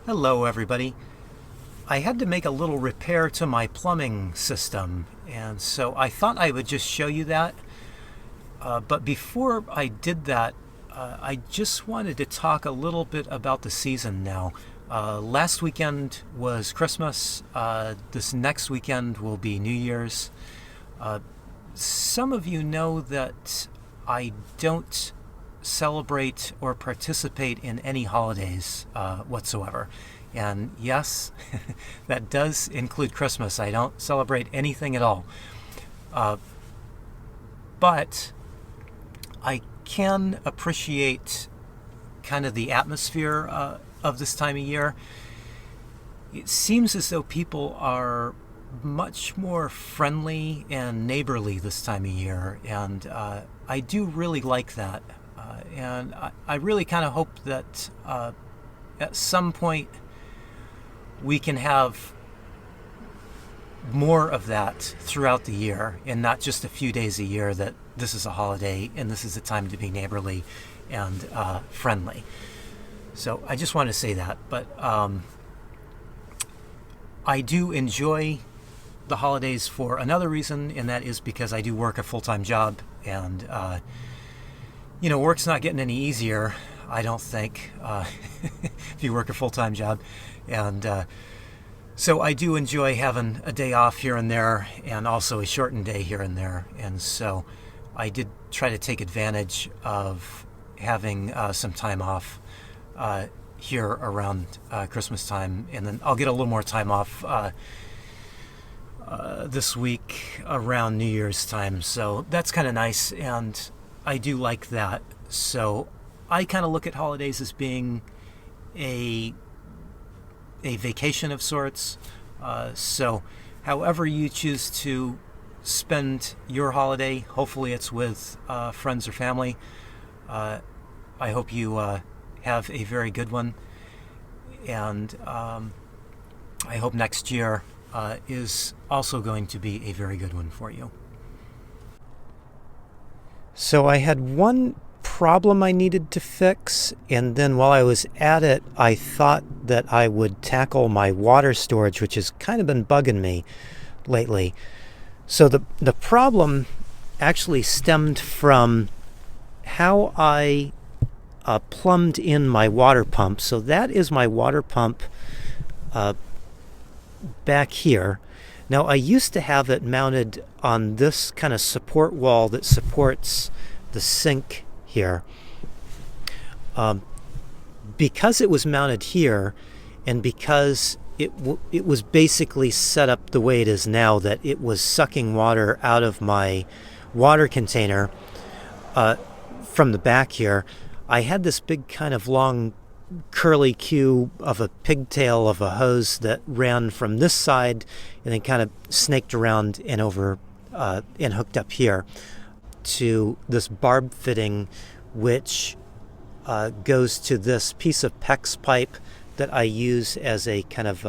Hello, everybody. I had to make a little repair to my plumbing system, and so I thought I would just show you that. But before I did that, I just wanted to talk a little bit about the season now. Last weekend was Christmas. This next weekend will be New Year's. Some of you know that I don't celebrate or participate in any holidays whatsoever. And yes, that does include Christmas. I don't celebrate anything at all. But I can appreciate kind of the atmosphere of this time of year. It seems as though people are much more friendly and neighborly this time of year, and I do really like that. And I really kind of hope that at some point we can have more of that throughout the year, and not just a few days a year that this is a holiday and this is a time to be neighborly and friendly. So I just want to say that. But I do enjoy the holidays for another reason, and that is because I do work a full-time job, and work's not getting any easier, I don't think, if you work a full-time job. And so I do enjoy having a day off here and there, and also a shortened day here and there. And so I did try to take advantage of having some time off here around Christmas time. And then I'll get a little more time off this week around New Year's time. So that's kind of nice, and I do like that. So I kind of look at holidays as being a vacation of sorts. So however you choose to spend your holiday, hopefully it's with friends or family. I hope you have a very good one. And I hope next year is also going to be a very good one for you. So I had one problem I needed to fix, and then while I was at it, I thought that I would tackle my water storage, which has kind of been bugging me lately. So the problem actually stemmed from how I plumbed in my water pump. So that is my water pump back here. Now, I used to have it mounted on this kind of support wall that supports the sink here. Because it was mounted here, and because it was basically set up the way it is now, that it was sucking water out of my water container from the back here, I had this big kind of long curly Q of a pigtail of a hose that ran from this side and then kind of snaked around and over and hooked up here to this barb fitting, which goes to this piece of PEX pipe that I use as a kind of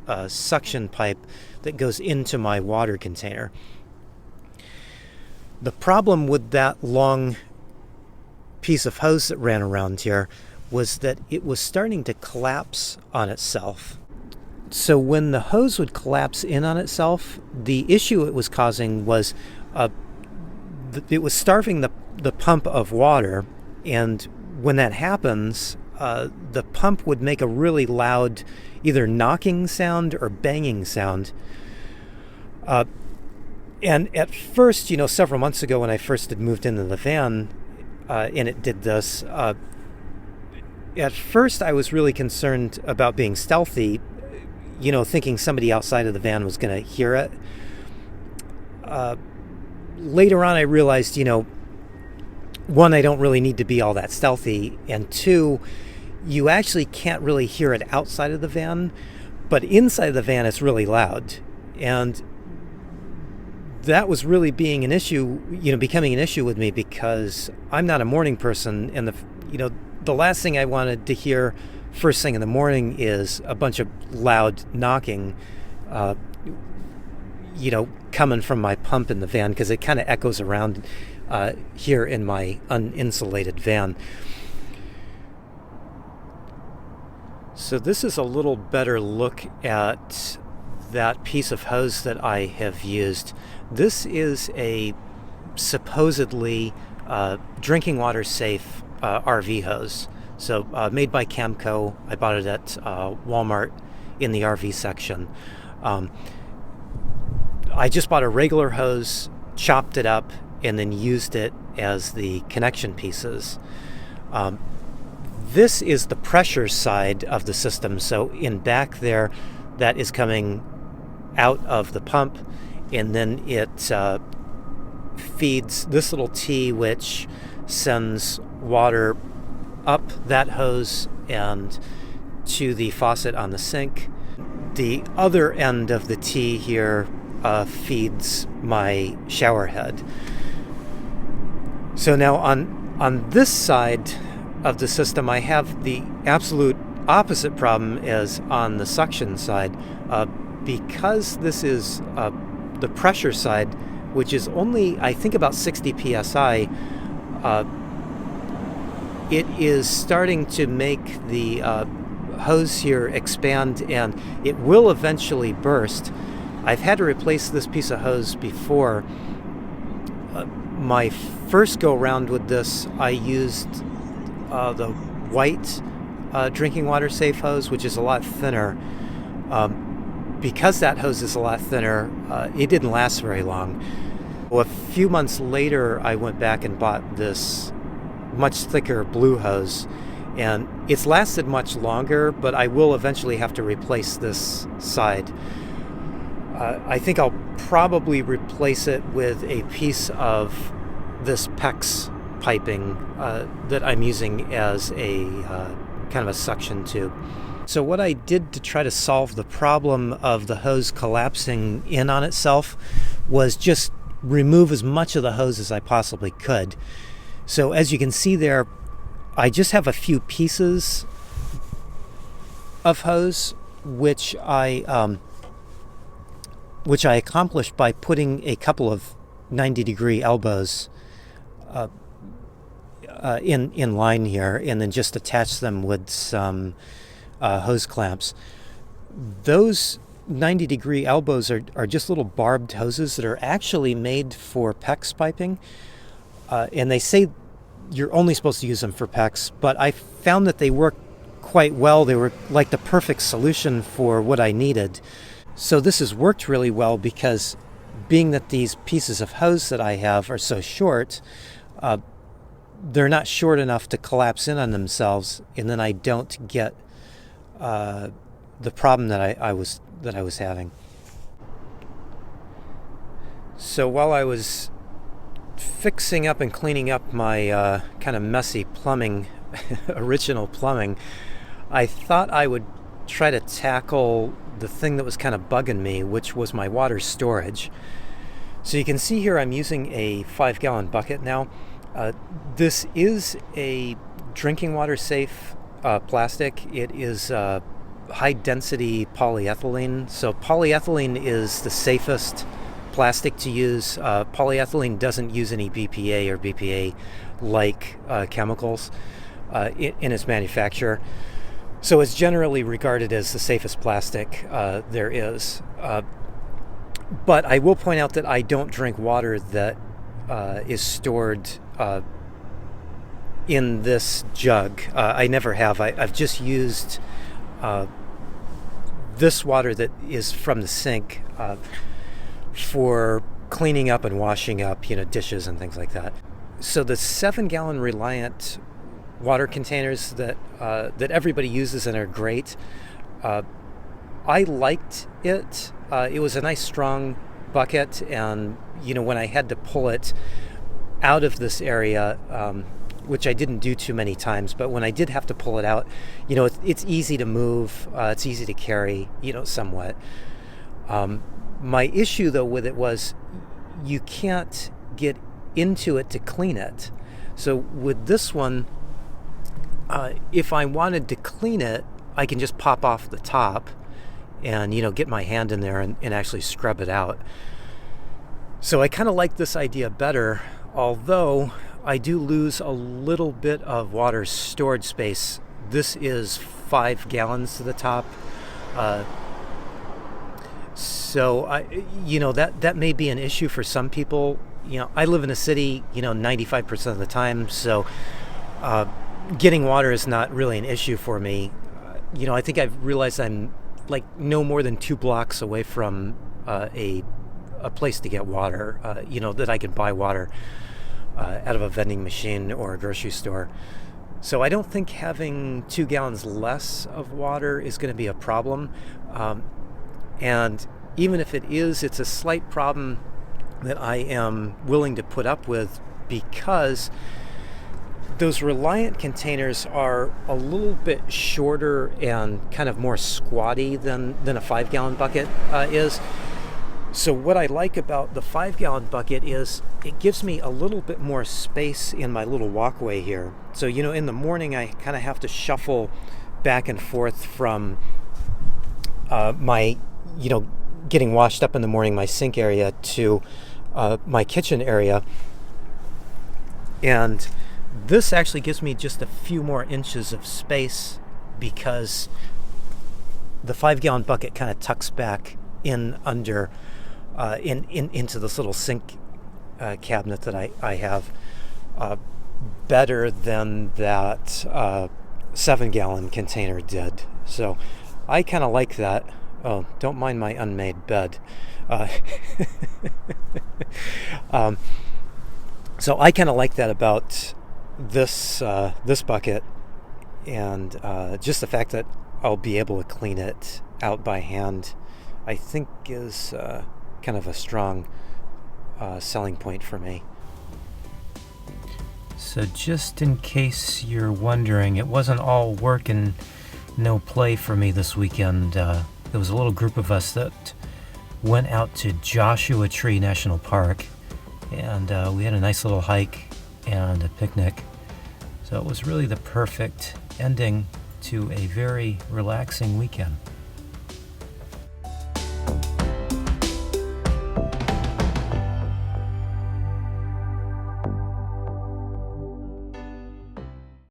a suction pipe that goes into my water container. The problem with that long piece of hose that ran around here was that it was starting to collapse on itself. So when the hose would collapse in on itself, the issue it was causing was it was starving the pump of water, and when that happens, the pump would make a really loud either knocking sound or banging sound. And at first, several months ago when I first had moved into the van, and it did this, at first I was really concerned about being stealthy, thinking somebody outside of the van was going to hear it. Later on I realized, one, I don't really need to be all that stealthy, and two, you actually can't really hear it outside of the van, but inside of the van it's really loud. And that was really being an issue, becoming an issue with me, because I'm not a morning person, and the last thing I wanted to hear first thing in the morning is a bunch of loud knocking, coming from my pump in the van, because it kind of echoes around here in my uninsulated van. So this is a little better look at that piece of hose that I have used. This is a supposedly drinking water safe RV hose. So made by Camco. I bought it at Walmart in the RV section. I just bought a regular hose, chopped it up, and then used it as the connection pieces. This is the pressure side of the system. So in back there, that is coming out of the pump, and then it feeds this little T, which sends water up that hose and to the faucet on the sink. The other end of the T here feeds my shower head. So now on this side of the system, I have the absolute opposite problem as on the suction side. Because this is the pressure side, which is only, I think, about 60 psi, it is starting to make the hose here expand, and it will eventually burst. I've had to replace this piece of hose before. My first go round with this, I used the white drinking water safe hose, which is a lot thinner. Because that hose is a lot thinner, it didn't last very long. Well, a few months later, I went back and bought this much thicker blue hose, and it's lasted much longer, but I will eventually have to replace this side. I think I'll probably replace it with a piece of this PEX piping that I'm using as a kind of a suction tube. So what I did to try to solve the problem of the hose collapsing in on itself was just remove as much of the hose as I possibly could. So as you can see there, I just have a few pieces of hose, which I accomplished by putting a couple of 90-degree elbows in line here, and then just attach them with some hose clamps. Those 90-degree elbows are just little barbed hoses that are actually made for PEX piping, and they say you're only supposed to use them for PEX, but I found that they work quite well. They were like the perfect solution for what I needed. So this has worked really well, because being that these pieces of hose that I have are so short, they're not short enough to collapse in on themselves, and then I don't get the problem that I was having. So while I was fixing up and cleaning up my kind of messy plumbing, original plumbing, I thought I would try to tackle the thing that was kind of bugging me, which was my water storage. So you can see here I'm using a 5-gallon bucket now. This is a drinking water safe plastic. It is high density polyethylene. So polyethylene is the safest plastic to use. Polyethylene doesn't use any BPA or BPA like chemicals in its manufacture. So it's generally regarded as the safest plastic there is. But I will point out that I don't drink water that is stored in this jug. I never have. I've just used this water that is from the sink for cleaning up and washing up, dishes and things like that. So the 7-gallon Reliant water containers that everybody uses and are great. I liked it. It was a nice strong bucket, and when I had to pull it out of this area, which I didn't do too many times, but when I did have to pull it out, it's easy to move, it's easy to carry, somewhat. My issue though with it was you can't get into it to clean it. So with this one, if I wanted to clean it, I can just pop off the top and get my hand in there and actually scrub it out. So I kind of like this idea better, although I do lose a little bit of water storage space. This is 5 gallons to the top. So that may be an issue for some people. I live in a city, 95% of the time, so getting water is not really an issue for me. I think I've realized I'm like no more than 2 blocks away from a place to get water, that I can buy water out of a vending machine or a grocery store. So I don't think having 2 gallons less of water is going to be a problem. And even if it is, it's a slight problem that I am willing to put up with, because those Reliant containers are a little bit shorter and kind of more squatty than a 5-gallon bucket is. So what I like about the 5-gallon bucket is it gives me a little bit more space in my little walkway here. So, in the morning I kind of have to shuffle back and forth from my, getting washed up in the morning, my sink area, to my kitchen area. And this actually gives me just a few more inches of space, because the 5-gallon bucket kind of tucks back in under into this little sink cabinet that I have, better than that 7-gallon container did. So I kind of like that. Oh, don't mind my unmade bed. So I kind of like that about this bucket, and just the fact that I'll be able to clean it out by hand, I think is kind of a strong selling point for me. So just in case you're wondering, it wasn't all work and no play for me this weekend. There was a little group of us that went out to Joshua Tree National Park, and we had a nice little hike and a picnic. So it was really the perfect ending to a very relaxing weekend.